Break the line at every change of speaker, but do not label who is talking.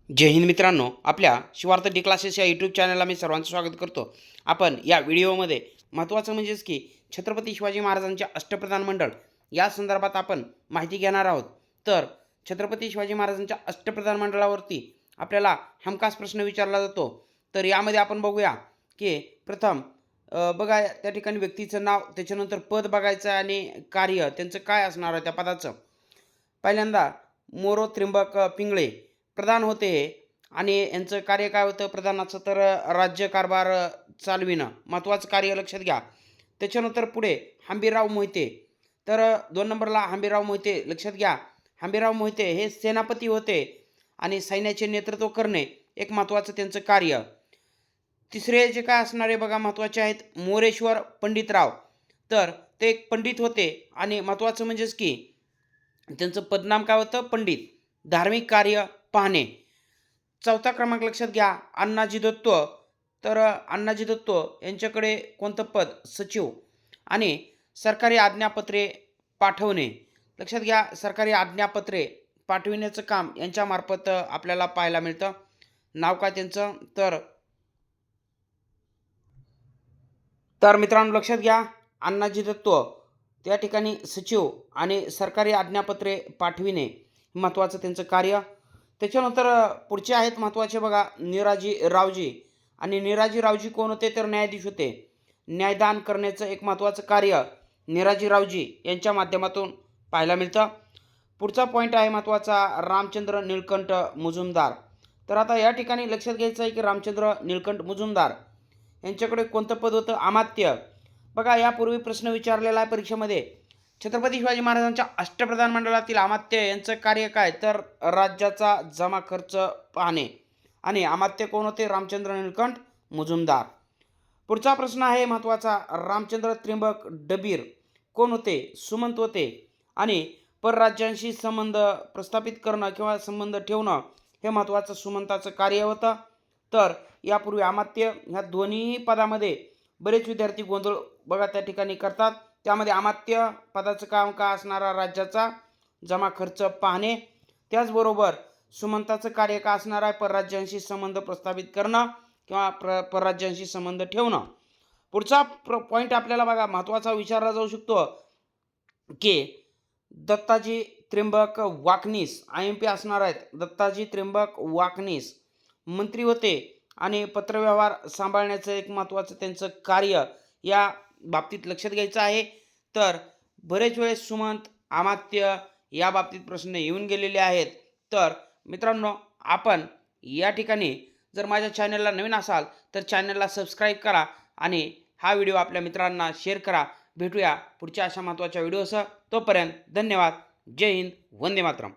जय हिंद मित्रांनो, आपल्या Shivarth D classes या यूट्यूब चॅनलला मी सर्वांचं स्वागत करतो। आपण या व्हिडिओमध्ये महत्त्वाचं म्हणजेच की छत्रपती शिवाजी महाराजांच्या अष्टप्रधान मंडळ या संदर्भात आपण माहिती घेणार आहोत। तर छत्रपती शिवाजी महाराजांच्या अष्टप्रधान मंडळावरती आपल्याला हमखास प्रश्न विचारला जातो। तर यामध्ये आपण बघूया की प्रथम बघा त्या ठिकाणी व्यक्तीचं नाव, त्याच्यानंतर पद बघायचं आणि कार्य त्यांचं काय असणार आहे त्या पदाचं। पहिल्यांदा मोरो त्र्यंबक पिंगळे प्रधान होते आणि यांचं कार्य काय होतं प्रधानाचं, तर राज्यकारभार चालविणं महत्त्वाचं कार्य लक्षात घ्या। त्याच्यानंतर पुढे हंबीरराव मोहिते, तर 2 नंबरला हंबीरराव मोहिते लक्षात घ्या। हंबीरराव मोहिते हे सेनापती होते आणि सैन्याचे नेतृत्व करणे एक महत्त्वाचं त्यांचं कार्य। तिसरे जे काय असणारे बघा महत्त्वाचे आहेत मोरेश्वर पंडितराव, तर ते एक पंडित होते आणि महत्त्वाचं म्हणजेच की त्यांचं पदनाम काय होतं पंडित। धार्मिक कार्य पाहणे। चौथा क्रमांक लक्षात घ्या अण्णाजी दत्त, तर अण्णाजी दत्त यांच्याकडे कोणतं पद सचिव आणि सरकारी आज्ञापत्रे पाठवणे। लक्षात घ्या सरकारी आज्ञापत्रे पाठविण्याचं काम यांच्यामार्फत आपल्याला पाहायला मिळतं। नाव काय त्यांचं, तर मित्रांनो लक्षात घ्या अण्णाजी दत्त त्या ठिकाणी सचिव आणि सरकारी आज्ञापत्रे पाठविणे महत्त्वाचं त्यांचं कार्य। त्याच्यानंतर पुढचे आहेत महत्त्वाचे बघा निराजी रावजी, आणि निराजी रावजी कोण होते, तर न्यायाधीश होते। न्यायदान करण्याचं एक महत्त्वाचं कार्य निराजी रावजी यांच्या माध्यमातून पाहायला मिळतं। पुढचा पॉईंट आहे महत्त्वाचा रामचंद्र निळकंठ मुजुमदार, तर आता या ठिकाणी लक्षात घ्यायचं आहे की रामचंद्र निळकंठ मुजुमदार यांच्याकडे कोणतं पद होतं अमात्य। बघा यापूर्वी प्रश्न विचारलेला आहे परीक्षेमध्ये, छत्रपती शिवाजी महाराजांच्या अष्टप्रधान मंडळातील अमात्य यांचं कार्य काय, तर राज्याचा जमा खर्च पाहणे, आणि अमात्य कोण होते रामचंद्र निळकंठ मुजुमदार। पुढचा प्रश्न आहे महत्त्वाचा रामचंद्र त्र्यंबक डबीर कोण होते, सुमंत होते, आणि परराज्यांशी संबंध प्रस्थापित करणं किंवा संबंध ठेवणं हे महत्त्वाचं सुमंताचं कार्य होतं। तर यापूर्वी अमात्य ह्या दोन्ही पदामध्ये बरेच विद्यार्थी गोंधळ बघा त्या ठिकाणी करतात। त्यामध्ये अमात्य पदाचं काम काय असणारा राज्याचा जमा खर्च पाहणे, त्याचबरोबर सुमंताचं कार्य काय असणार आहे परराज्यांशी संबंध प्रस्थापित करणं किंवा परराज्यांशी संबंध ठेवणं। पुढचा पॉईंट आपल्याला बघा महत्त्वाचा विचारला जाऊ शकतो की दत्ताजी त्र्यंबक वाकनीस IMP असणार आहेत। दत्ताजी त्र्यंबक वाकनीस मंत्री होते आणि पत्रव्यवहार सांभाळण्याचं एक महत्त्वाचं त्यांचं कार्य या बाबतीत लक्षात घ्यायचं आहे। तर बरेच वेळेस सुमंत अमात्य या बाबतीत प्रश्न येऊन गेलेले आहेत। तर मित्रांनो आपण या ठिकाणी जर माझ्या चॅनलला नवीन असाल तर चॅनलला सबस्क्राईब करा आणि हा व्हिडिओ आपल्या मित्रांना शेअर करा। भेटूया पुढच्या अशा महत्त्वाच्या व्हिडिओसह, तोपर्यंत धन्यवाद। जय हिंद, वंदे मातरम।